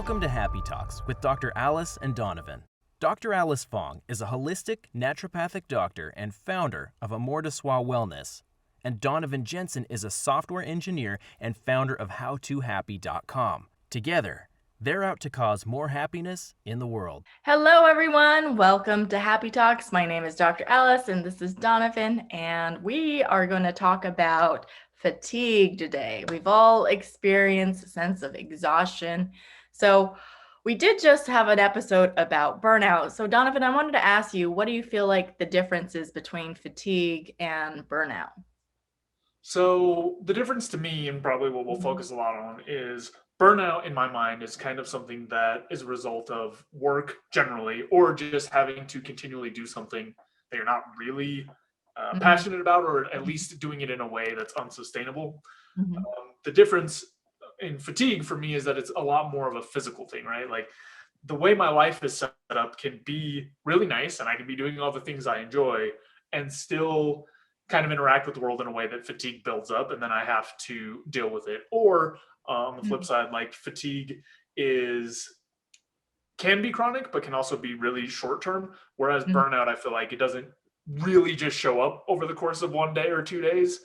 Welcome to Happy Talks with Dr. Alice and Donovan. Dr. Alice Fong is a holistic naturopathic doctor and founder of Amor de Soi Wellness. And Donovan Jensen is a software engineer and founder of HowToHappy.com. Together, they're out to cause more happiness in the world. Hello, everyone. Welcome to Happy Talks. My name is Dr. Alice, and this is Donovan, and we are going to talk about fatigue today. We've all experienced a sense of exhaustion. So we did just have an episode about burnout. So Donovan, I wanted to ask you, what do you feel like the difference is between fatigue and burnout? So the difference to me, and probably what we'll focus a lot on, is burnout in my mind is kind of something that is a result of work generally, or just having to continually do something that you're not really passionate about, or at least doing it in a way that's unsustainable. Mhm. The difference in fatigue for me is that it's a lot more of a physical thing, right? Like the way my life is set up can be really nice, and I can be doing all the things I enjoy and still kind of interact with the world in a way that fatigue builds up, and then I have to deal with it. Or on the flip side, like fatigue can be chronic, but can also be really short term. Whereas Mhm. burnout, I feel like it doesn't really just show up over the course of one day or 2 days.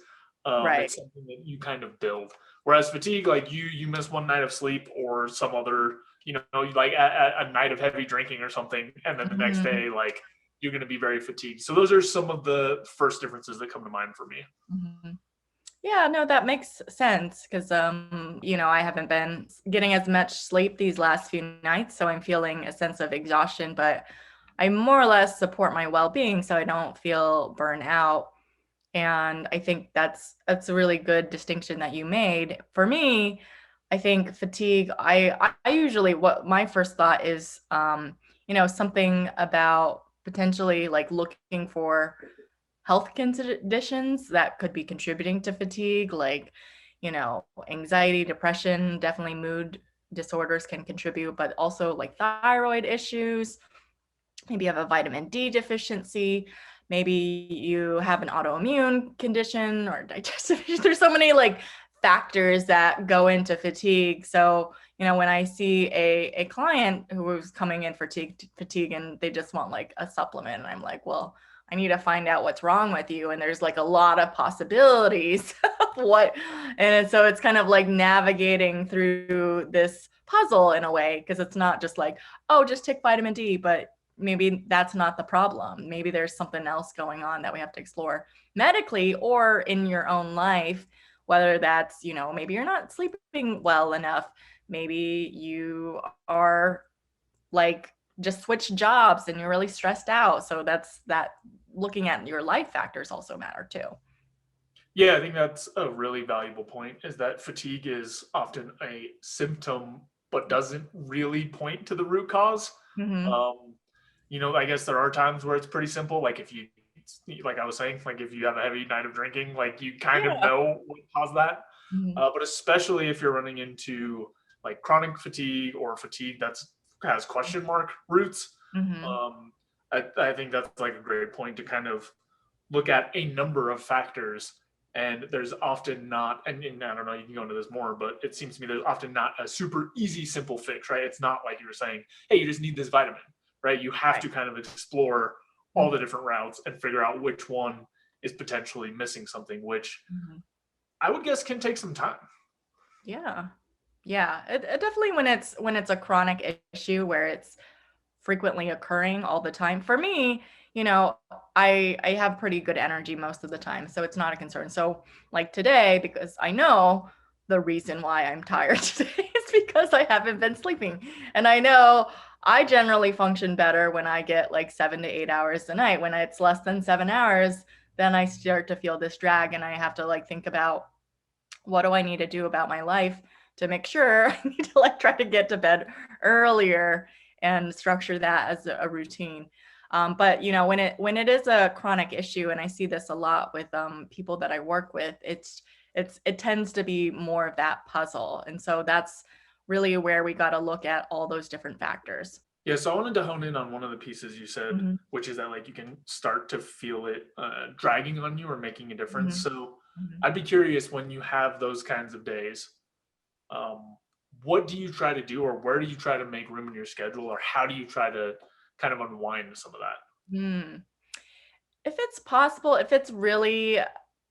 Right. It's something that you kind of build. Whereas fatigue, like you miss one night of sleep or some other, like a night of heavy drinking or something, and then the next Mhm. day, like you're going to be very fatigued. So those are some of the first differences that come to mind for me. Mhm. Yeah, no, that makes sense because I haven't been getting as much sleep these last few nights, so I'm feeling a sense of exhaustion, but I more or less support my well-being so I don't feel burnt out. And I think that's a really good distinction that you made. For me, I think fatigue, I usually what my first thought is something about potentially like looking for health conditions that could be contributing to fatigue, like, anxiety, depression, definitely mood disorders can contribute, but also like thyroid issues. Maybe you have a vitamin D deficiency. Maybe you have an autoimmune condition or digestive issues. There's so many like factors that go into fatigue. So, when I see a client who was coming in for fatigue and they just want like a supplement, and I'm like, well, I need to find out what's wrong with you. And there's like a lot of possibilities of what, and so it's kind of like navigating through this puzzle in a way, because it's not just like, oh, just take vitamin D, but maybe that's not the problem. Maybe there's something else going on that we have to explore medically or in your own life, whether that's, maybe you're not sleeping well enough. Maybe you are like just switch jobs and you're really stressed out. So that's that looking at your life factors also matter too. Yeah, I think that's a really valuable point, is that fatigue is often a symptom, but doesn't really point to the root cause. Mm-hmm. Um, I guess there are times where it's pretty simple. Like like I was saying, like if you have a heavy night of drinking, like you kind of Yeah. know what caused that. Mm-hmm. But especially if you're running into like chronic fatigue or fatigue that's has question mark roots, Mm-hmm. um, I think that's like a great point to kind of look at a number of factors. And there's often not, and I don't know, you can go into this more, but it seems to me there's often not a super easy, simple fix, right? It's not like you were saying, hey, you just need this vitamin, right? You have Right. to kind of explore all the different routes and figure out which one is potentially missing something, which Mm-hmm. I would guess can take some time. Yeah. Yeah. It definitely when it's a chronic issue where it's frequently occurring all the time. For me, I have pretty good energy most of the time, so it's not a concern. So like today, because I know the reason why I'm tired today is because I haven't been sleeping. And I know I generally function better when I get like 7 to 8 hours a night. When it's less than 7 hours, then I start to feel this drag and I have to like think about what do I need to do about my life to make sure I need to like try to get to bed earlier and structure that as a routine. But when it is a chronic issue, and I see this a lot with people that I work with, it tends to be more of that puzzle, and so that's really where we got to look at all those different factors. Yeah, so I wanted to hone in on one of the pieces you said, Mm-hmm. which is that like you can start to feel it dragging on you or making a difference. Mm-hmm. So Mm-hmm. I'd be curious, when you have those kinds of days, um, what do you try to do, or where do you try to make room in your schedule, or how do you try to kind of unwind some of that? Hmm. If it's possible, if it's really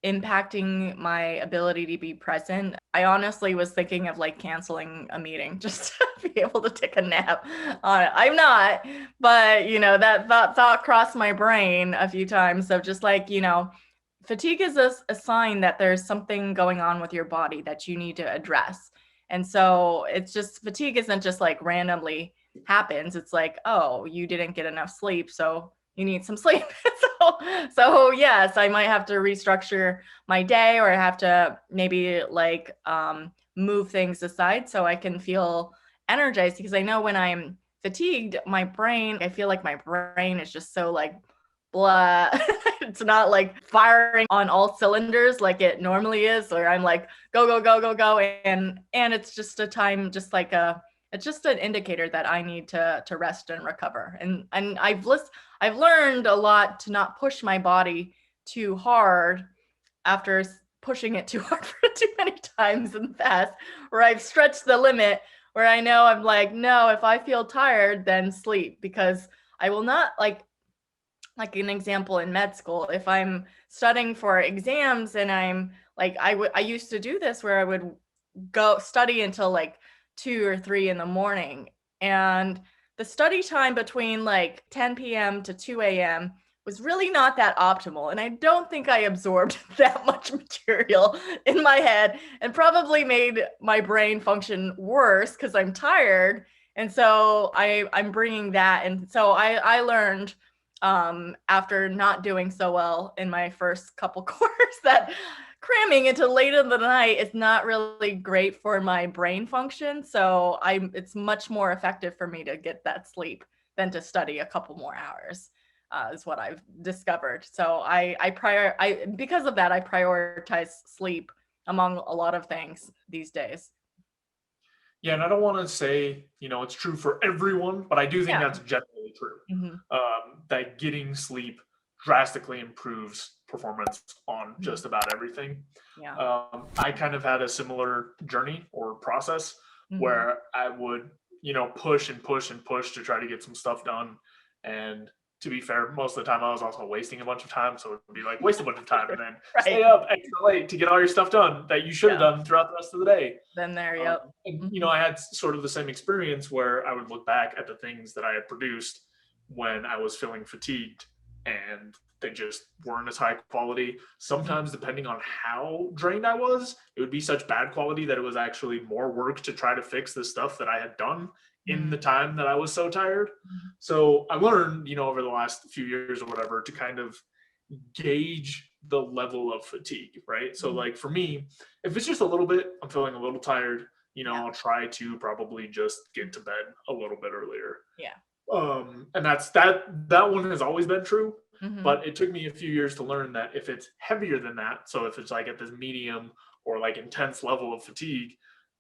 impacting my ability to be present, I honestly was thinking of like canceling a meeting just to be able to take a nap. I'm not, but that thought crossed my brain a few times of just like, fatigue is a sign that there's something going on with your body that you need to address. And so it's just, fatigue isn't just like randomly happens. It's like, oh, you didn't get enough sleep, so you need some sleep. so yes, I might have to restructure my day, or I have to maybe like move things aside so I can feel energized, because I know when I'm fatigued, I feel like my brain is just so like blah. It's not like firing on all cylinders like it normally is, or I'm like go go go go go, and it's just a time, just like it's just an indicator that I need to rest and recover. And I've learned a lot to not push my body too hard after pushing it too hard for too many times in the past, where I've stretched the limit, where I know I'm like, no, if I feel tired, then sleep, because I will not like an example in med school, if I'm studying for exams and I'm like, I used to do this where I would go study until like 2 or 3 in the morning, and the study time between like 10 p.m. to 2 a.m. was really not that optimal, and I don't think I absorbed that much material in my head, and probably made my brain function worse because I'm tired. And so I'm bringing that, and so I learned after not doing so well in my first couple quarters that cramming until late in the night is not really great for my brain function. So it's much more effective for me to get that sleep than to study a couple more hours, is what I've discovered. So because of that, I prioritize sleep among a lot of things these days. Yeah, and I don't want to say, it's true for everyone, but I do think Yeah. that's generally true. Mm-hmm. That getting sleep drastically improves performance on Mm-hmm. just about everything. Yeah. I kind of had a similar journey or process Mm-hmm. where I would, push and push and push to try to get some stuff done. And to be fair, most of the time I was also wasting a bunch of time. So it would be like waste a bunch of time and then Right. stay up extra late to get all your stuff done that you should have done throughout the rest of the day. Been there, yep. And I had sort of the same experience where I would look back at the things that I had produced when I was feeling fatigued, and they just weren't as high quality. Sometimes, depending on how drained I was, it would be such bad quality that it was actually more work to try to fix the stuff that I had done in the time that I was so tired. So I learned, over the last few years or whatever, to kind of gauge the level of fatigue, right? So like for me, if it's just a little bit, I'm feeling a little tired, I'll try to probably just get to bed a little bit earlier. Yeah. And that one has always been true, Mm-hmm. but it took me a few years to learn that if it's heavier than that, so if it's like at this medium or like intense level of fatigue,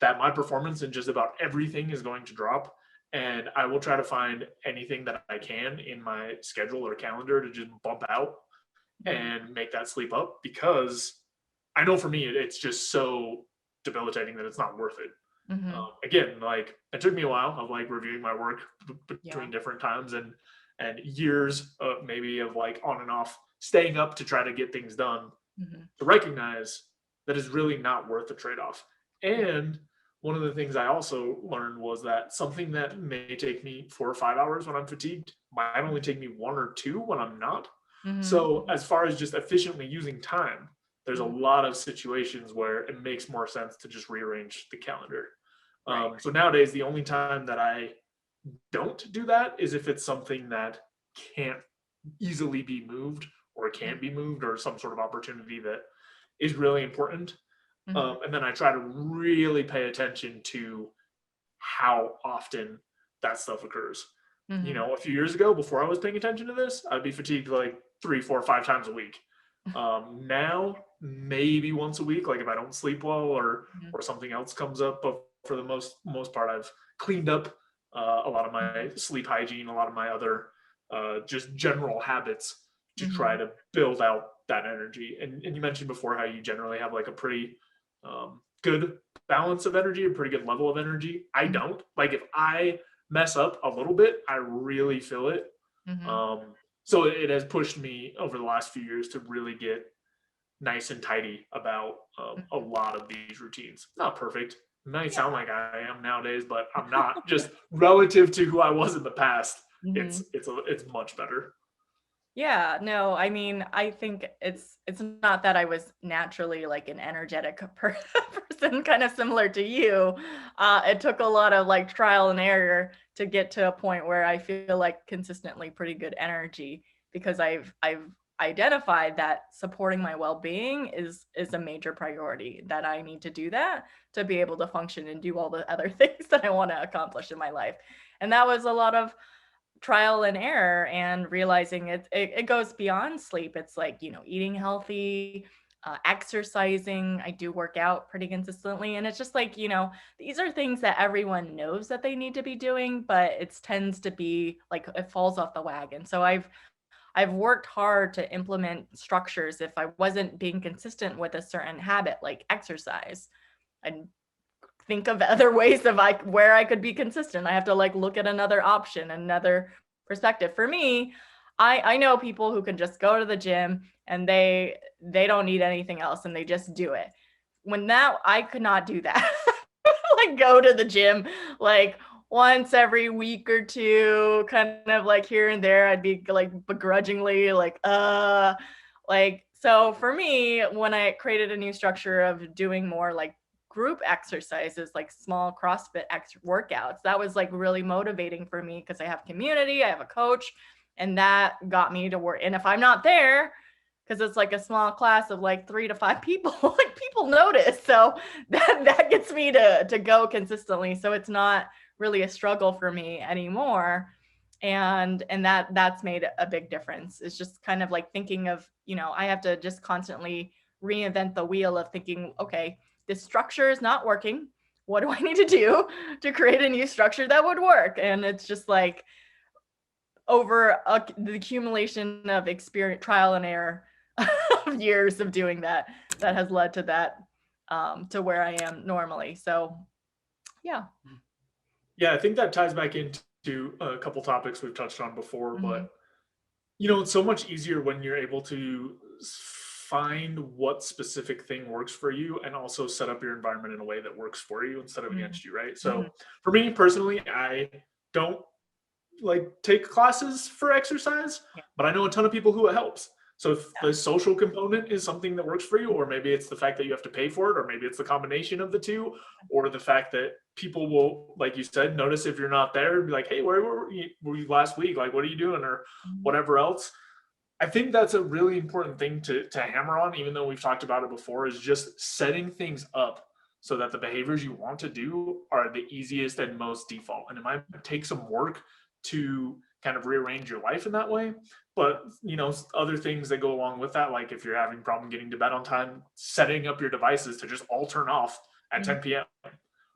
that my performance in just about everything is going to drop. And I will try to find anything that I can in my schedule or calendar to just bump out and make that sleep up, because I know for me it's just so debilitating that it's not worth it. Again, like it took me a while of like reviewing my work between different times and years maybe of like on and off staying up to try to get things done, to recognize that is really not worth the trade-off. And one of the things I also learned was that something that may take me 4 or 5 hours when I'm fatigued might only take me 1 or 2 when I'm not. So as far as just efficiently using time, there's a lot of situations where it makes more sense to just rearrange the calendar. So nowadays, the only time that I don't do that is if it's something that can't easily be moved or can't be moved, or some sort of opportunity that is really important. And then I try to really pay attention to how often that stuff occurs. A few years ago, before I was paying attention to this, I'd be fatigued like 3, 4, 5 times a week. Now, maybe once a week, like if I don't sleep well or something else comes up. But for the most part, I've cleaned up a lot of my sleep hygiene, a lot of my other just general habits to try to build out that energy. And you mentioned before how you generally have like a pretty good balance of energy, a pretty good level of energy. I don't. Like if I mess up a little bit, I really feel it. Mm-hmm. So it has pushed me over the last few years to really get nice and tidy about a lot of these routines. Not perfect. It might sound like I am nowadays, but I'm not. Just relative to who I was in the past, Mm-hmm. it's much better. Yeah, no, I mean, I think it's not that I was naturally like an energetic person, kind of similar to you. It took a lot of like trial and error to get to a point where I feel like consistently pretty good energy, because I've identified that supporting my well-being is a major priority, that I need to do that to be able to function and do all the other things that I want to accomplish in my life. And that was a lot of trial and error, and realizing it goes beyond sleep. It's like, eating healthy, exercising. I do work out pretty consistently, and it's just like, these are things that everyone knows that they need to be doing, but it tends to be like it falls off the wagon. So I've worked hard to implement structures. If I wasn't being consistent with a certain habit like exercise, I'd think of other ways of where I could be consistent. I have to like look at another option, another perspective. For me, I know people who can just go to the gym and they don't need anything else and they just do it. When that I could not do that. Like go to the gym like once every week or two, kind of like here and there. I'd be like begrudgingly like so for me, when I created a new structure of doing more like group exercises, like small CrossFit workouts, that was like really motivating for me, because I have community, I have a coach, and that got me to work. And if I'm not there, because it's like a small class of like 3 to 5 people, like people notice. So that gets me to go consistently. So it's not really a struggle for me anymore. And that's made a big difference. It's just kind of like thinking of, I have to just constantly reinvent the wheel of thinking, okay, this structure is not working. What do I need to do to create a new structure that would work? And it's just like over the accumulation of experience, trial and error of years of doing that has led to that, to where I am normally. So yeah. Yeah, I think that ties back into a couple topics we've touched on before, Mhm. but it's so much easier when you're able to find what specific thing works for you and also set up your environment in a way that works for you instead of Mhm. against you, right? Mhm. So for me personally, I don't like take classes for exercise, Yeah. but I know a ton of people who it helps. So if Yeah. the social component is something that works for you, or maybe it's the fact that you have to pay for it, or maybe it's the combination of the two, or the fact that people will, like you said, notice if you're not there and be like, hey, where were you last week? Like, what are you doing? Or Mhm. whatever else. I think that's a really important thing to hammer on, even though we've talked about it before, is just setting things up so that the behaviors you want to do are the easiest and most default. And it might take some work to kind of rearrange your life in that way. But, other things that go along with that, like if you're having problem getting to bed on time, setting up your devices to just all turn off at 10 p.m.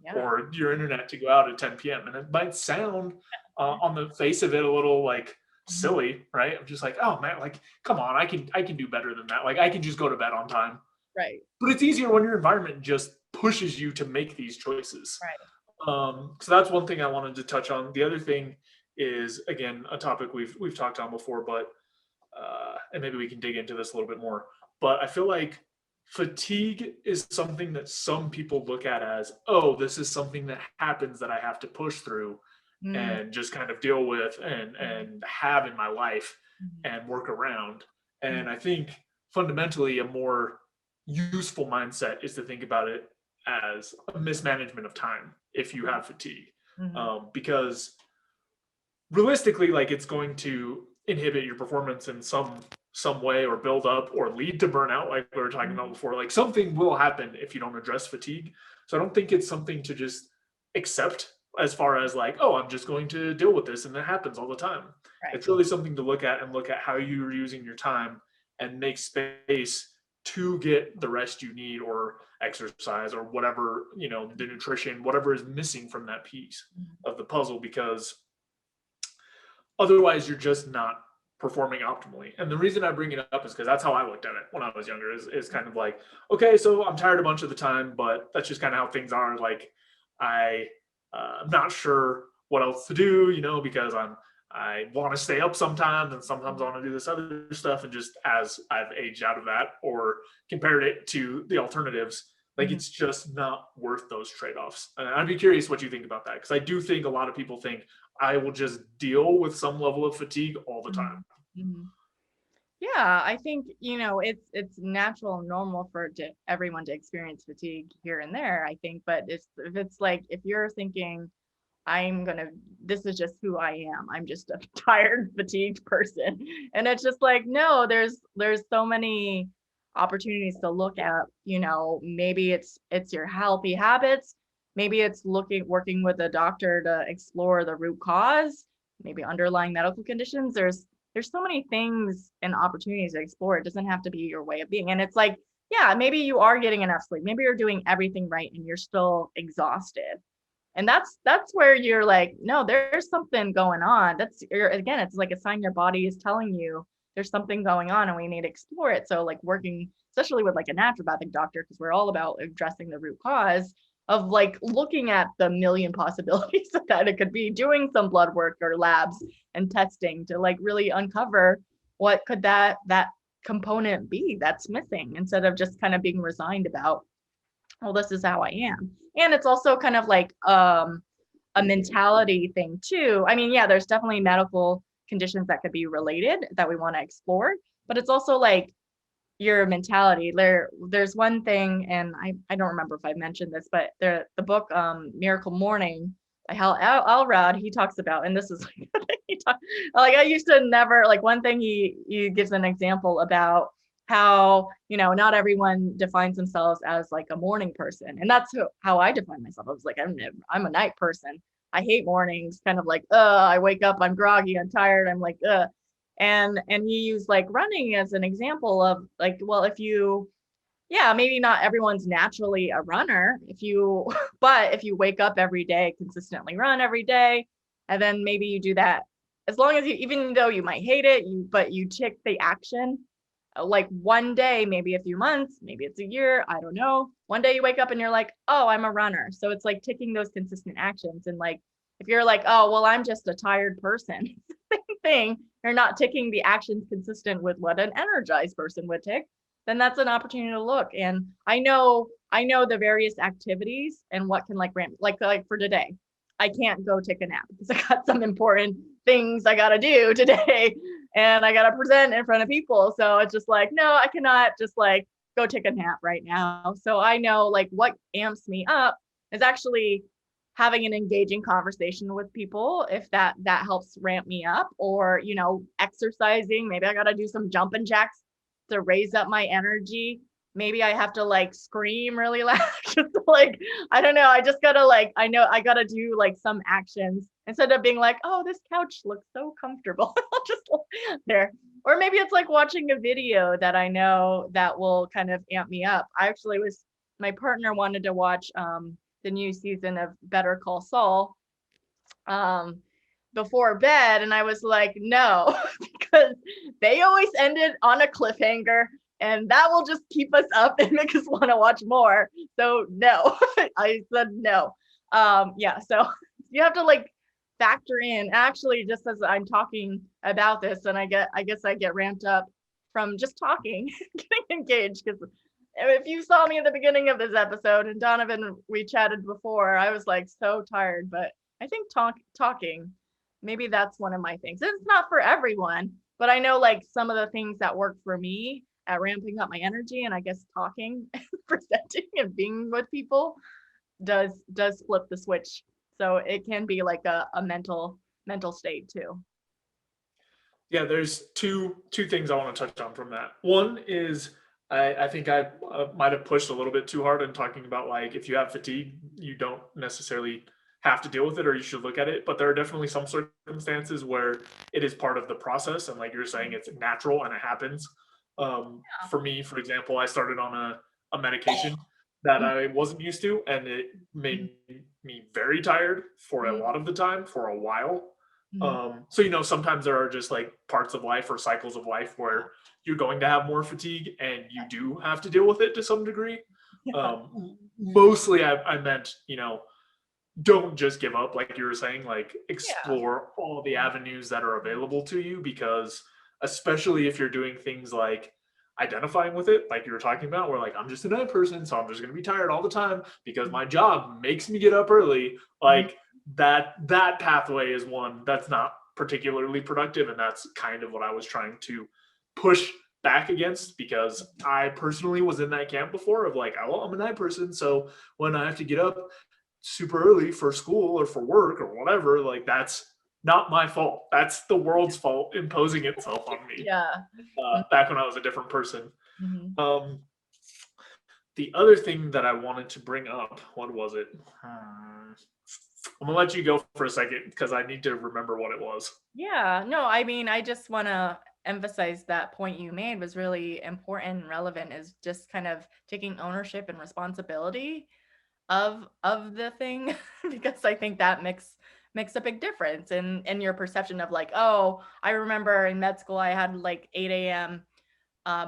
Yeah. or your internet to go out at 10 p.m. And it might sound on the face of it a little like silly, right? I'm just like, oh man, like come on, I can do better than that. Like I can just go to bed on time. Right. But it's easier when your environment just pushes you to make these choices. Right. So that's one thing I wanted to touch on. The other thing is again a topic we've talked on before, but and maybe we can dig into this a little bit more. But I feel like fatigue is something that some people look at as, oh, this is something that happens that I have to push through Mm. and just kind of deal with and have in my life Mhm. and work around. Mhm. And I think fundamentally a more useful mindset is to think about it as a mismanagement of time if you have fatigue, Mhm. because realistically, like it's going to inhibit your performance in some way or build up or lead to burnout, like we were talking about before. Like something will happen if you don't address fatigue. So I don't think it's something to just accept as far as like, oh, I'm just going to deal with this and it happens all the time. Right. It's really something to look at and look at how you're using your time and make space to get the rest you need or exercise or whatever, the nutrition, whatever is missing from that piece Mhm. of the puzzle, because otherwise you're just not performing optimally. And the reason I bring it up is because that's how I looked at it when I was younger, is kind of like, okay, so I'm tired a bunch of the time, but that's just kind of how things are. Like I'm not sure what else to do, because I want to stay up sometimes, and sometimes I want to do this other stuff. And just as I've aged out of that or compared it to the alternatives, like it's just not worth those trade-offs. And I'd be curious what you think about that, because I do think a lot of people think I will just deal with some level of fatigue all the time. Yeah, I think, it's natural and normal for everyone to experience fatigue here and there, I think. But if you're thinking, this is just who I am, I'm just a tired, fatigued person. And it's just like, no, there's so many opportunities to look at, maybe it's your healthy habits. Maybe it's working with a doctor to explore the root cause, maybe underlying medical conditions. There's so many things and opportunities to explore. It doesn't have to be your way of being. And it's like, yeah, maybe you are getting enough sleep. Maybe you're doing everything right and you're still exhausted. And that's where you're like, no, there's something going on. Again, it's like a sign your body is telling you there's something going on and we need to explore it. So like working, especially with like a naturopathic doctor, because we're all about addressing the root cause, of like looking at the million possibilities that it could be, doing some blood work or labs and testing to like really uncover what could that component be that's missing, instead of just kind of being resigned about, well, this is how I am. And it's also kind of like a mentality thing too. I mean, yeah, there's definitely medical conditions that could be related that we want to explore, but it's also like your mentality. There's one thing, and I don't remember if I mentioned this, but the book Miracle Morning by Hal Elrod, he talks about, and this is like I used to never, like, one thing he gives an example about how, not everyone defines themselves as like a morning person. And that's how I define myself. I was like, I'm a night person. I hate mornings, kind of like, I wake up, I'm groggy, I'm tired, I'm like, and he used like running as an example of like, well, maybe not everyone's naturally a runner, but if you wake up every day, consistently run every day, and then maybe you do that, as long as even though you might hate it, but you take the action, like one day, maybe a few months, maybe it's a year, I don't know. One day you wake up and you're like, oh, I'm a runner. So it's like taking those consistent actions. And like, if you're like, oh, well, I'm just a tired person, same thing, you're not taking the actions consistent with what an energized person would take, then that's an opportunity to look. And I know the various activities and what can like ramp, like for today, I can't go take a nap because I got some important things I got to do today and I got to present in front of people. So it's just like, no, I cannot just like go take a nap right now. So I know like what amps me up is actually having an engaging conversation with people, if that helps ramp me up, or, exercising. Maybe I got to do some jumping jacks to raise up my energy. Maybe I have to like scream really loud, just like, I don't know. I just gotta like, I know I gotta do like some actions instead of being like, oh, this couch looks so comfortable. I'll just there. Or maybe it's like watching a video that I know that will kind of amp me up. My partner wanted to watch the new season of Better Call Saul before bed, and I was like, no, because they always ended on a cliffhanger. And that will just keep us up and make us want to watch more. So no, I said no. Yeah, so you have to like factor in, actually, just as I'm talking about this, and I guess I get ramped up from just talking, getting engaged. Because if you saw me at the beginning of this episode, and Donovan, we chatted before, I was like so tired. But I think talking, maybe that's one of my things. It's not for everyone, but I know like some of the things that work for me at ramping up my energy, and I guess talking and presenting and being with people does flip the switch. So it can be like a mental state too. Yeah, there's two things I want to touch on from that. One is I think I might have pushed a little bit too hard in talking about like, if you have fatigue, you don't necessarily have to deal with it, or you should look at it. But there are definitely some circumstances where it is part of the process, and like you're saying, it's natural and it happens. For me, for example, I started on a medication that I wasn't used to, and it made me very tired for a lot of the time, for a while. So, you know, sometimes there are just like parts of life or cycles of life where you're going to have more fatigue and you do have to deal with it to some degree. Yeah. Mostly I meant, you know, don't just give up, like you were saying, like Yeah. explore all the avenues that are available to you, because especially if you're doing things like identifying with it, like you were talking about, where like I'm just a night person, so I'm just going to be tired all the time because my job makes me get up early. Mhm. Like that pathway is one that's not particularly productive, and that's kind of what I was trying to push back against, because I personally was in that camp before of like, oh, well, I'm a night person, so when I have to get up super early for school or for work or whatever, like that's not my fault. That's the world's fault imposing itself on me. Yeah. Back when I was a different person. Mhm. Um, the other thing that I wanted to bring up, what was it? I'm gonna let you go for a second because I need to remember what it was. Yeah, no, I mean, I just want to emphasize that point you made was really important and relevant, is just kind of taking ownership and responsibility of the thing because I think that makes a big difference in your perception of like, oh, I remember in med school I had like 8 a.m.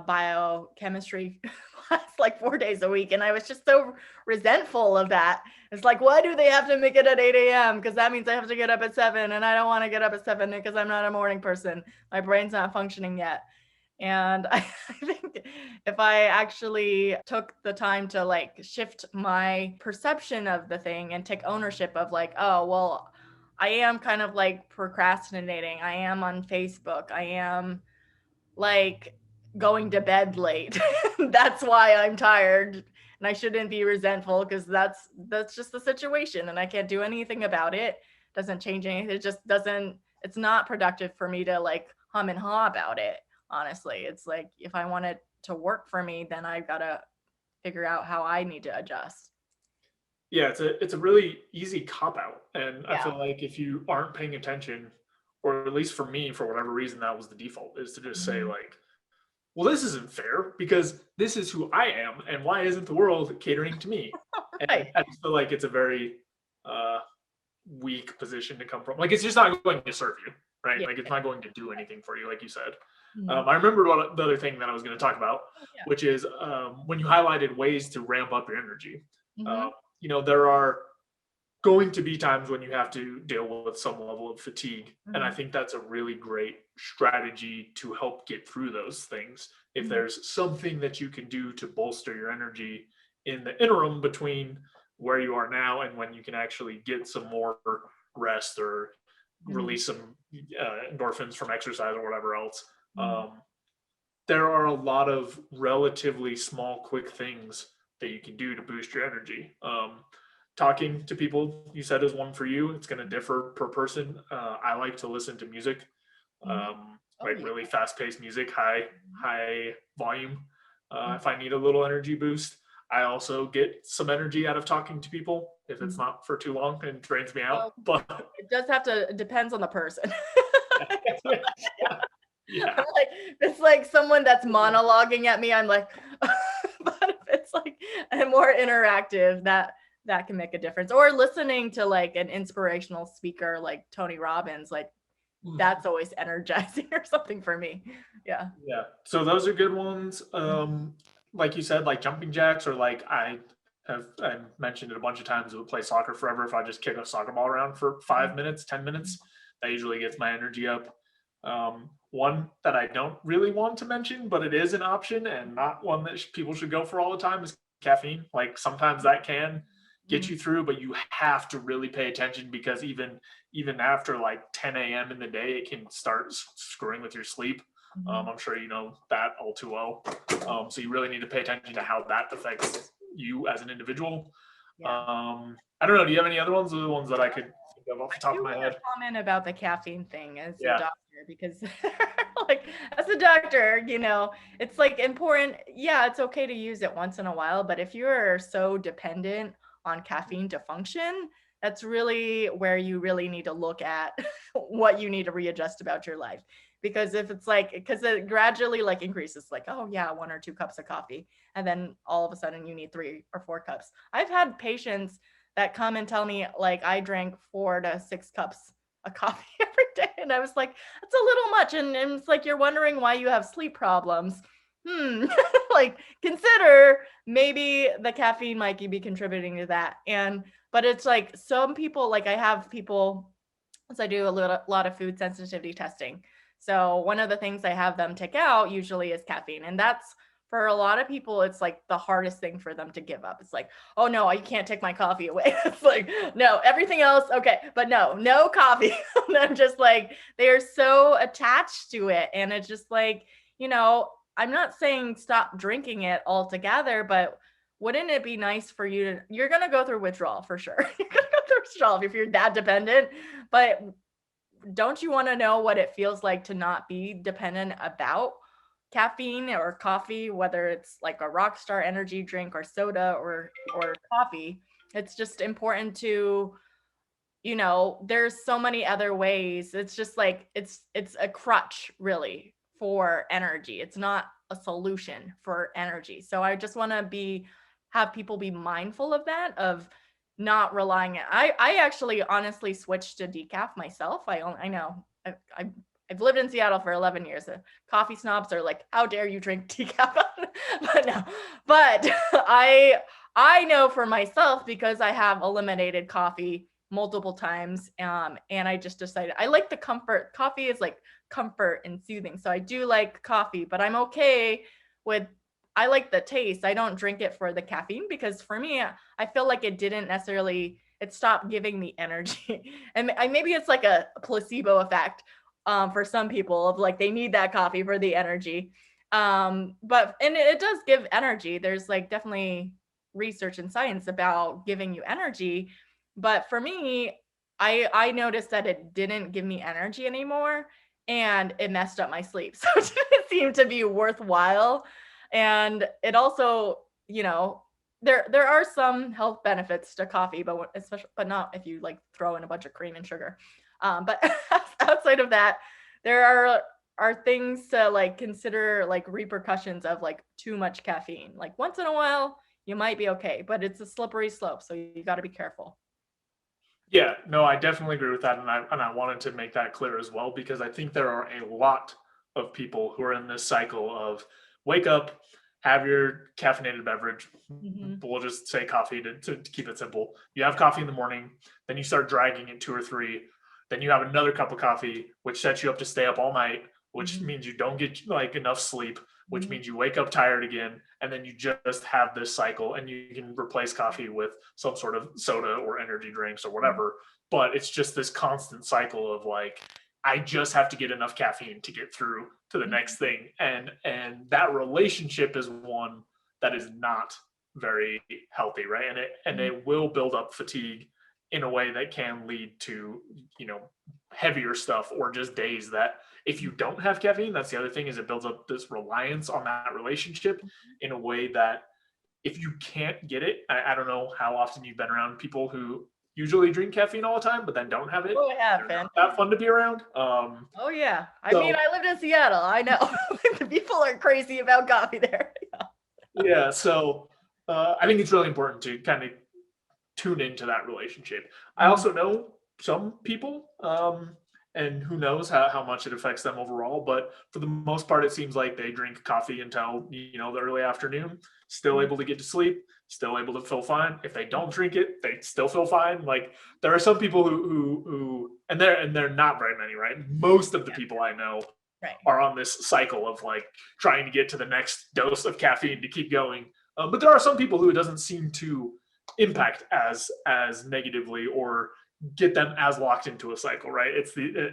Biochemistry class like 4 days a week, and I was just so resentful of that. It's like, why do they have to make it at 8 a.m.? Because that means I have to get up at 7, and I don't want to get up at 7 because I'm not a morning person. My brain's not functioning yet. And I think if I actually took the time to like shift my perception of the thing and take ownership of like, oh, well, I am kind of like procrastinating. I am on Facebook. I am like going to bed late. That's why I'm tired. And I shouldn't be resentful because that's just the situation and I can't do anything about it. Doesn't change anything. It just doesn't, it's not productive for me to like hum and haw about it. Honestly, it's like if I want it to work for me, then I've got to figure out how I need to adjust. Yeah, it's a really easy cop out, and I Yeah. feel like if you aren't paying attention, or at least for me, for whatever reason, that was the default, is to just say Mhm. like, well, this isn't fair because this is who I am, and why isn't the world catering to me? And Right. I just feel like it's a very uh, weak position to come from. Like, it's just not going to serve you, right? Yeah. Like, it's not going to do anything for you, like you said. Mhm. I remembered what the other thing that I was going to talk about, Oh, yeah. which is when you highlighted ways to ramp up your energy. Mhm. Um, you know, there are going to be times when you have to deal with some level of fatigue. And I Mhm. think that's a really great strategy to help get through those things. If Mhm. there's something that you can do to bolster your energy in the interim between where you are now and when you can actually get some more rest or Mhm. release some endorphins from exercise or whatever else. Mhm. Um, there are a lot of relatively small, quick things that you can do to boost your energy. Talking to people, you said, is one for you. It's going to differ per person. I like to listen to music, Mhm. Oh, like yeah. really fast-paced music, high volume. Mhm. If I need a little energy boost, I also get some energy out of talking to people if it's Mhm. not for too long and drains me out. Well, But it does have to, it depends on the person. yeah, I'm like, it's like someone that's monologuing at me. I'm like, but if it's like a more interactive, that can make a difference. Or listening to like an inspirational speaker like Tony Robbins, like that's always energizing or something for me. Yeah. yeah. So those are good ones. Like you said, like jumping jacks, or like I mentioned it a bunch of times. I would play soccer forever. If I just kick a soccer ball around for 5 minutes, 10 minutes, that usually gets my energy up. One that I don't really want to mention, but it is an option and not one that people should go for all the time, is caffeine. Like sometimes that can get Mhm. you through, but you have to really pay attention, because even after like 10 a.m. in the day, it can start screwing with your sleep. Mhm. I'm sure you know that all too well. So you really need to pay attention to how that affects you as an individual. Yeah. I don't know. Do you have any other ones? Or the ones that I could think of off I the top do of my want head? to comment about the caffeine thing as a Yeah. doctor because like as a doctor, it's like important. Yeah, it's okay to use it once in a while, but if you're so dependent on caffeine to function, that's really where you really need to look at what you need to readjust about your life. Because if it's like, because it gradually like increases, like, oh yeah, 1 or 2 cups of coffee, and then all of a sudden you need 3 or 4 cups. I've had patients that come and tell me like I drank 4 to 6 cups a coffee every day. And I was like, that's a little much. And it's like, you're wondering why you have sleep problems. Like, consider maybe the caffeine might be contributing to that. But it's like some people, like I have people, as I do a lot of food sensitivity testing. So one of the things I have them take out usually is caffeine. And that's, for a lot of people, it's like the hardest thing for them to give up. It's like, oh no, you can't take my coffee away. It's like, no, everything else, okay, but no coffee. And I'm just like, they are so attached to it. And it's just like, I'm not saying stop drinking it altogether, but wouldn't it be nice for you you're going to go through withdrawal for sure. You're going to go through withdrawal if you're that dependent, but don't you want to know what it feels like to not be dependent about caffeine or coffee, whether it's like a Rockstar energy drink or soda or coffee? It's just important to, there's so many other ways. It's just like, it's a crutch really for energy. It's not a solution for energy. So I just want to have people be mindful of that, of not relying. I actually honestly switched to decaf myself. I know I've lived in Seattle for 11 years. Coffee snobs are like, how dare you drink decaf? But I know for myself, because I have eliminated coffee multiple times. And I just decided I like the comfort. Coffee is like comfort and soothing. So I do like coffee, but I'm okay with, I like the taste. I don't drink it for the caffeine, because for me, I feel like it stopped giving me energy. And maybe it's like a placebo effect for some people, of like, they need that coffee for the energy. And it does give energy. There's like definitely research and science about giving you energy. But for me, I noticed that it didn't give me energy anymore, and it messed up my sleep. So it didn't seem to be worthwhile. And it also, there are some health benefits to coffee, but not if you like throw in a bunch of cream and sugar. But outside of that, there are things to like consider, like repercussions of like too much caffeine. Like once in a while, you might be okay, but it's a slippery slope. So you got to be careful. Yeah, no, I definitely agree with that. And I wanted to make that clear as well, because I think there are a lot of people who are in this cycle of wake up, have your caffeinated beverage. We'll just say coffee to keep it simple. You have coffee in the morning, then you start dragging at 2 or 3. Then you have another cup of coffee, which sets you up to stay up all night, which means you don't get like enough sleep, which means you wake up tired again. And then you just have this cycle, and you can replace coffee with some sort of soda or energy drinks or whatever. But it's just this constant cycle of like, I just have to get enough caffeine to get through to the next thing. And that relationship is one that is not very healthy, right? And it will build up fatigue in a way that can lead to, heavier stuff, or just days that if you don't have caffeine, that's the other thing, is it builds up this reliance on that relationship in a way that if you can't get it, I don't know how often you've been around people who usually drink caffeine all the time, but then don't have it. Oh yeah, fan. That fun to be around. Oh yeah. I mean, I lived in Seattle. I know. The people are crazy about coffee there. Yeah. So I think it's really important to kind of tune into that relationship. I also know some people, and who knows how much it affects them overall, but for the most part, it seems like they drink coffee until, the early afternoon, still able to get to sleep, still able to feel fine. If they don't drink it, they still feel fine. Like, there are some people who and they're not very many, right? Most of the people I know are on this cycle of like trying to get to the next dose of caffeine to keep going. But there are some people who it doesn't seem to impact as negatively or get them as locked into a cycle, right?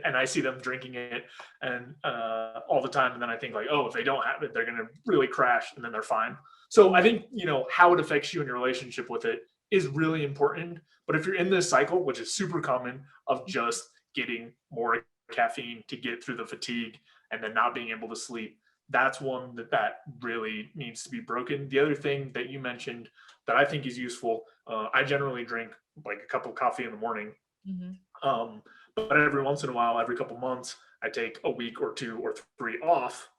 And I see them drinking it and all the time, and then I think like, oh, if they don't have it, they're gonna really crash, and then they're fine. So I think how it affects you and your relationship with it is really important. But if you're in this cycle, which is super common, of just getting more caffeine to get through the fatigue and then not being able to sleep, that's one that really needs to be broken. The other thing that you mentioned that I think is useful, I generally drink like a cup of coffee in the morning. But every once in a while, every couple months, I take a week or 2 or 3 off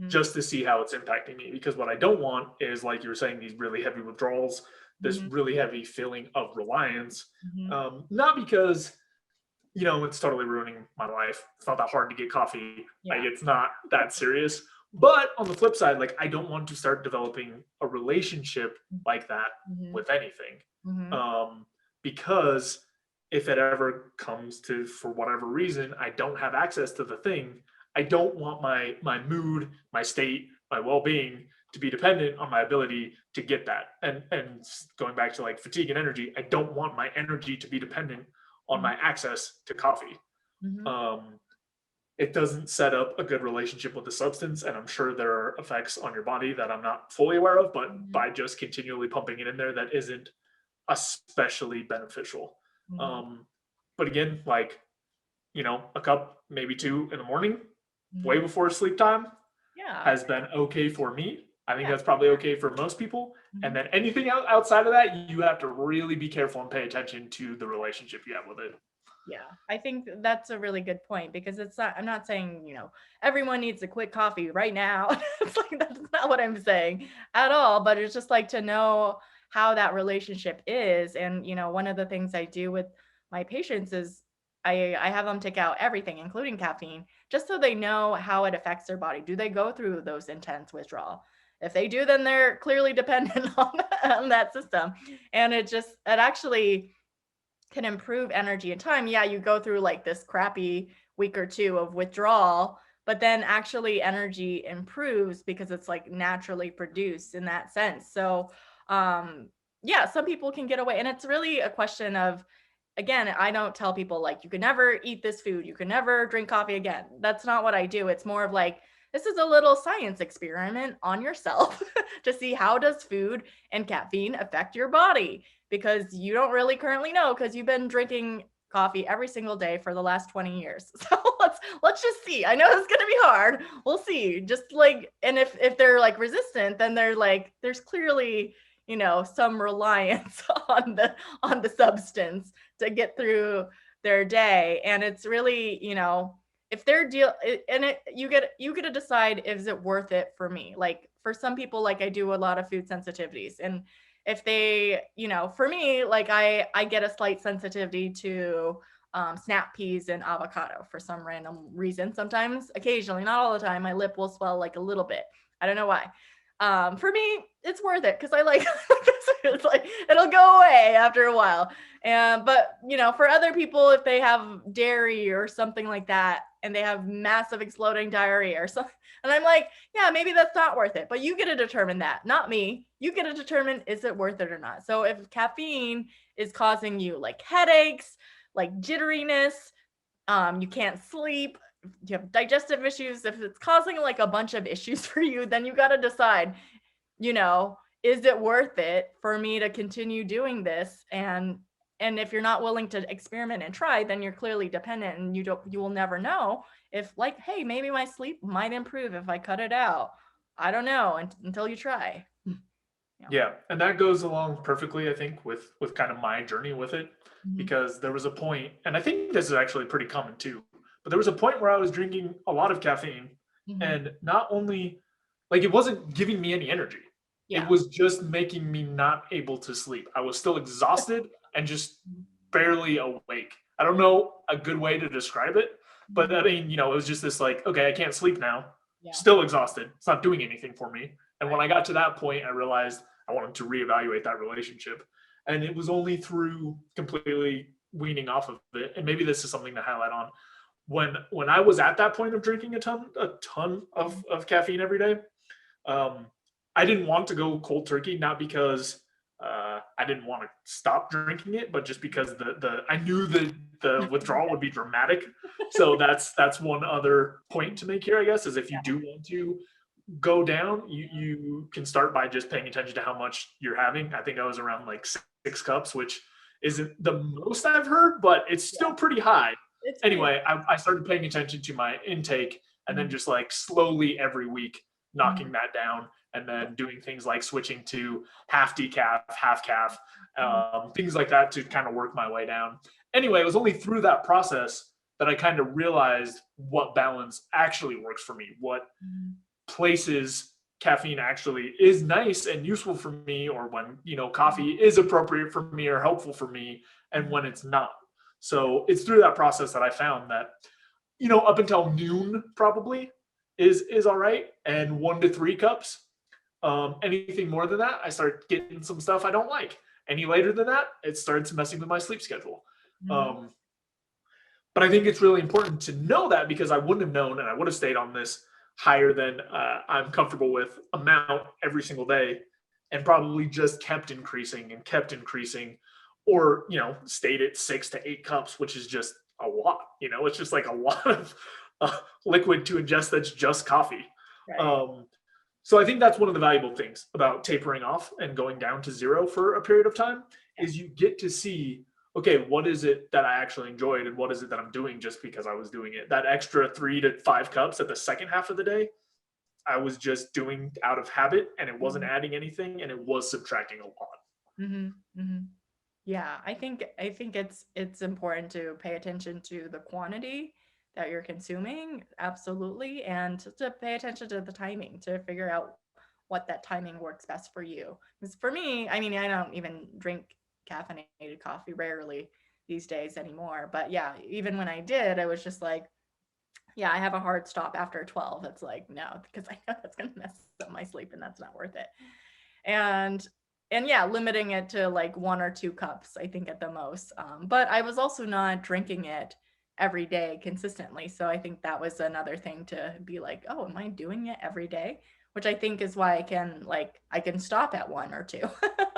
just to see how it's impacting me. Because what I don't want is, like you were saying, these really heavy withdrawals, this really heavy feeling of reliance. Not because it's totally ruining my life. It's not that hard to get coffee. Yeah. Like, it's not that serious. But on the flip side, like, I don't want to start developing a relationship like that Mhm. with anything. Mhm. Because if it ever comes to, for whatever reason, I don't have access to the thing, I don't want my mood, my state, my well-being to be dependent on my ability to get that. And going back to like fatigue and energy, I don't want my energy to be dependent on my access to coffee. Mhm. Um, it doesn't set up a good relationship with the substance, and I'm sure there are effects on your body that I'm not fully aware of, but Mhm. by just continually pumping it in there, that isn't especially beneficial. Mhm. Um, but again, like, a cup, maybe two in the morning, way Mhm. before sleep time, Yeah. has been okay for me. I think Yeah. that's probably okay for most people. And Mhm. then anything outside of that, you have to really be careful and pay attention to the relationship you have with it. Yeah, I think that's a really good point because it's not, I'm not saying, everyone needs a quick coffee right now. It's like, that's not what I'm saying at all, but it's just like to know how that relationship is. And, one of the things I do with my patients is I have them take out everything, including caffeine, just so they know how it affects their body. Do they go through those intense withdrawal? If they do, then they're clearly dependent on that system. And it actually can improve energy and time. Yeah, you go through like this crappy week or two of withdrawal, but then actually energy improves because it's like naturally produced in that sense. So, yeah, some people can get away. And it's really a question of, again, I don't tell people like, you can never eat this food, you can never drink coffee again. That's not what I do. It's more of like, this is a little science experiment on yourself to see how does food and caffeine affect your body, because you don't really currently know because you've been drinking coffee every single day for the last 20 years. So let's just see. I know it's going to be hard. We'll see. Just like, and if they're like resistant, then they're like, there's cclearly, some reliance on the substance to get through their day. And it's really, if they're you get to decide, is it worth it for me? Like for some people, like I do a lot of food sensitivities, and if they, for me, like I get a slight sensitivity to snap peas and avocado for some random reason. Sometimes, occasionally, not all the time, my lip will swell like a little bit. I don't know why. For me, it's worth it because I like it's like it'll go away after a while. And but for other people, if they have dairy or something like that, and they have massive exploding diarrhea or something, and I'm like, yeah, maybe that's not worth it. But you get to determine that, not me. You get to determine, is it worth it or not. So if caffeine is causing you like headaches, like jitteriness, you can't sleep, you have digestive issues, if it's causing like a bunch of issues for you, then you got to decide, is it worth it for me to continue doing this? And if you're not willing to experiment and try, then you're clearly dependent, and you will never know if, like, hey, maybe my sleep might improve if I cut it out. I don't know until you try. Yeah, and that goes along perfectly, I think, with kind of my journey with it, Mhm. because there was a point, and I think this is actually pretty common too, but there was a point where I was drinking a lot of caffeine, Mhm. and not only, like, it wasn't giving me any energy, it Yeah. was just making me not able to sleep. I was still exhausted and just barely awake. I don't know a good way to describe it, but I mean, it was just this like, okay, I can't sleep now, Yeah. still exhausted. It's not doing anything for me. And when Right. I got to that point, I realized I wanted to reevaluate that relationship. And it was only through completely weaning off of it. And maybe this is something to highlight on. When I was at that point of drinking a ton of caffeine every day, um, I didn't want to go cold turkey, not because I didn't want to stop drinking it, but just because the I knew that the withdrawal would be dramatic. So that's one other point to make here, I guess, is if you do want to go down, you can start by just paying attention to how much you're having. I think I was around like 6 cups, which isn't the most I've heard, but it's still pretty high. It's pretty. Anyway, I started paying attention to my intake, and then just like slowly every week knocking that down, and then doing things like switching to half decaf, half calf, things like that to kind of work my way down. Anyway, it was only through that process that I kind of realized what balance actually works for me, what places caffeine actually is nice and useful for me, or when coffee is appropriate for me or helpful for me, and when it's not. So it's through that process that I found that, up until noon probably is all right. And 1 to 3 cups. Anything more than that, I start getting some stuff I don't like. Any later than that, it starts messing with my sleep schedule. Mhm. But I think it's really important to know that, because I wouldn't have known, and I would have stayed on this higher than I'm comfortable with amount every single day, and probably just kept increasing and kept increasing, or stayed at 6 to 8 cups, which is just a lot. It's just like a lot of liquid to ingest that's just coffee. Right. So I think that's one of the valuable things about tapering off and going down to 0 for a period of time, Yeah. is you get to see, okay, what is it that I actually enjoyed, and what is it that I'm doing just because I was doing it? That extra 3 to 5 cups at the second half of the day, I was just doing out of habit, and it wasn't Mhm. adding anything, and it was subtracting a lot. Mhm. Mhm. Yeah, I think it's important to pay attention to the quantity that you're consuming, absolutely, and to pay attention to the timing to figure out what that timing works best for you. Because for me, I mean, I don't even drink caffeinated coffee rarely these days anymore. But yeah, even when I did, I was just like, yeah, I have a hard stop after 12. It's like, no, because I know that's gonna mess up my sleep and that's not worth it. And yeah, limiting it to like 1 or 2 cups, I think at the most. But I was also not drinking it every day consistently. So I think that was another thing to be like, oh, am I doing it every day? Which I think is why I can stop at 1 or 2,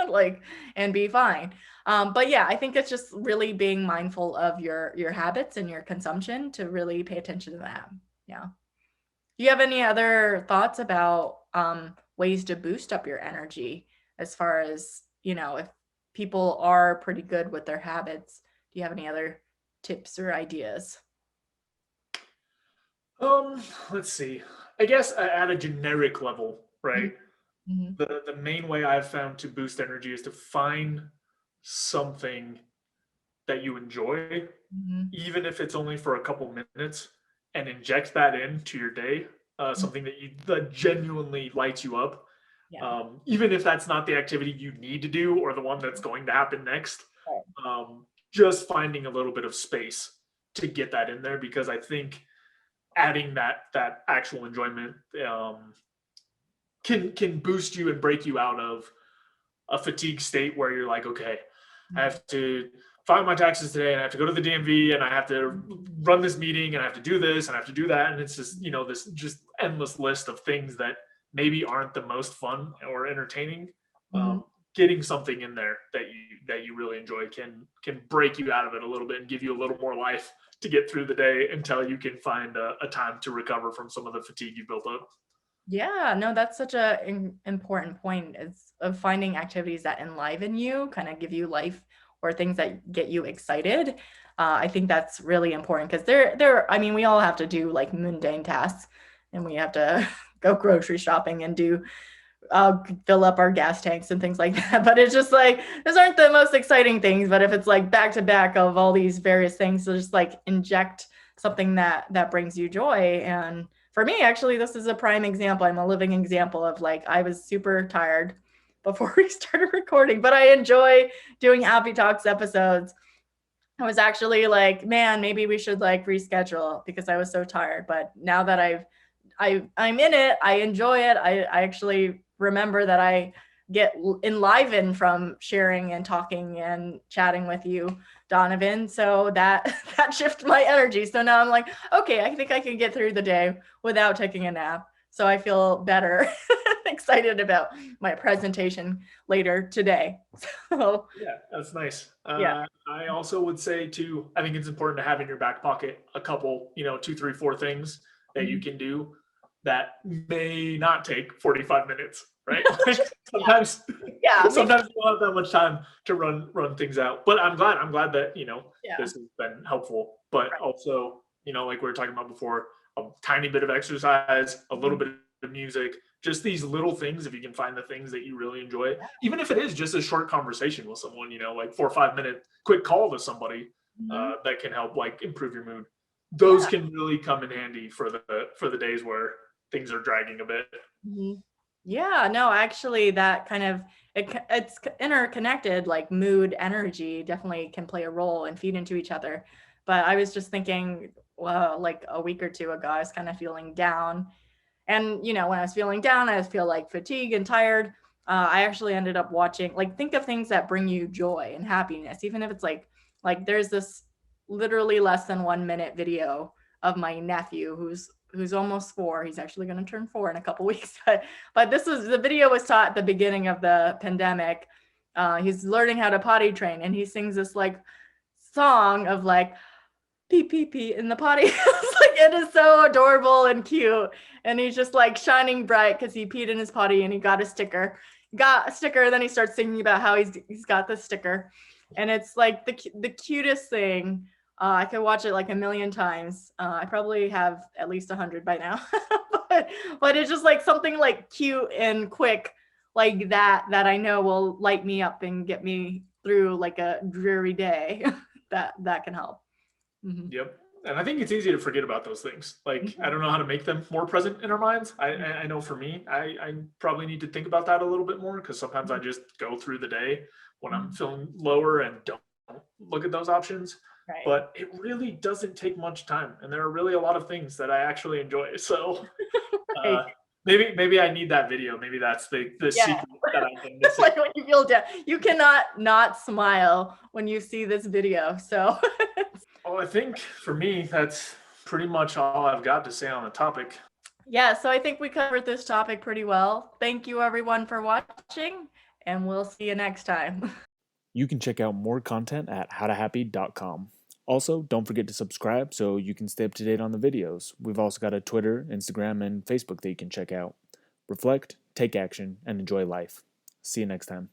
like, and be fine. But yeah, I think it's just really being mindful of your habits and your consumption to really pay attention to that. Yeah. Do you have any other thoughts about ways to boost up your energy, as far as, if people are pretty good with their habits? Do you have any other tips or ideas? Let's see. I guess at a generic level, right? Mm-hmm. The main way I've found to boost energy is to find something that you enjoy, Mm-hmm. even if it's only for a couple minutes, and inject that into your day. Something that genuinely lights you up, Yeah. even if that's not the activity you need to do or the one that's going to happen next. Right. Just finding a little bit of space to get that in there, because I think adding that actual enjoyment can boost you and break you out of a fatigue state where you're like, okay, I have to file my taxes today, and I have to go to the DMV, and I have to run this meeting, and I have to do this, and I have to do that. And it's just, this just endless list of things that maybe aren't the most fun or entertaining. Mm-hmm. Getting something in there that you really enjoy can break you out of it a little bit and give you a little more life to get through the day until you can find a time to recover from some of the fatigue you built up. Yeah, no, that's such a important point, is of finding activities that enliven you, kind of give you life, or things that get you excited. I think that's really important, because I mean, we all have to do like mundane tasks, and we have to go grocery shopping and fill up our gas tanks and things like that. But it's just like, those aren't the most exciting things. But if it's like back to back of all these various things, so just like inject something that brings you joy. And for me, actually, this is a prime example. I'm a living example of, like, I was super tired before we started recording, but I enjoy doing HappyTalks episodes. I was actually like, man, maybe we should like reschedule, because I was so tired. But now that I'm in it, I enjoy it. I actually remember that I get enlivened from sharing and talking and chatting with you, Donovan. So that that shifts my energy. So now I'm like, okay, I think I can get through the day without taking a nap. So I feel better, excited about my presentation later today. So Yeah, that's nice. yeah. I also would say too, I think it's important to have in your back pocket a couple, 2, 3, 4 things that you Mhm. can do that may not take 45 minutes, right? Like Yeah. sometimes, Yeah. sometimes you don't have that much time to run things out. But I'm glad that, Yeah. this has been helpful. But Right. also, like we were talking about before, a tiny bit of exercise, a little Mhm. bit of music, just these little things. If you can find the things that you really enjoy, even if it is just a short conversation with someone, like 4 or 5 minute quick call to somebody, Mhm. that can help like improve your mood. Yeah. Those can really come in handy for the days where things are dragging a bit. Mhm. Yeah, no, actually, that kind of it's interconnected, like mood, energy definitely can play a role and feed into each other. But I was just thinking, well, like a week or two ago, I was kind of feeling down. And, when I was feeling down, I feel like fatigued and tired. I actually ended up watching, like, think of things that bring you joy and happiness, even if it's like there's this literally less than 1 minute video of my nephew who's almost 4. He's actually going to turn 4 in a couple weeks. But the video was taught at the beginning of the pandemic. He's learning how to potty train, and he sings this like song of like pee pee pee in the potty. It's like, it is so adorable and cute, and he's just like shining bright because he peed in his potty and he got a sticker. Then he starts singing about how he's got the sticker, and it's like the cutest thing. I could watch it like a million times. I probably have at least 100 by now. but it's just like something like cute and quick like that I know will light me up and get me through like a dreary day. that can help. Mm-hmm. Yep. And I think it's easy to forget about those things. Like, I don't know how to make them more present in our minds. I know for me, I probably need to think about that a little bit more, because sometimes I just go through the day when I'm feeling lower and don't look at those options. Right. But it really doesn't take much time. And there are really a lot of things that I actually enjoy. So Right. maybe I need that video. Maybe that's the secret that I've been It's missing. like when you feel down, you cannot not smile when you see this video. So Well, I think for me, that's pretty much all I've got to say on the topic. yeah, so I think we covered this topic pretty well. Thank you everyone for watching, and we'll see you next time. You can check out more content at howtohappy.com. Also, don't forget to subscribe so you can stay up to date on the videos. We've also got a Twitter, Instagram, and Facebook that you can check out. Reflect, take action, and enjoy life. See you next time.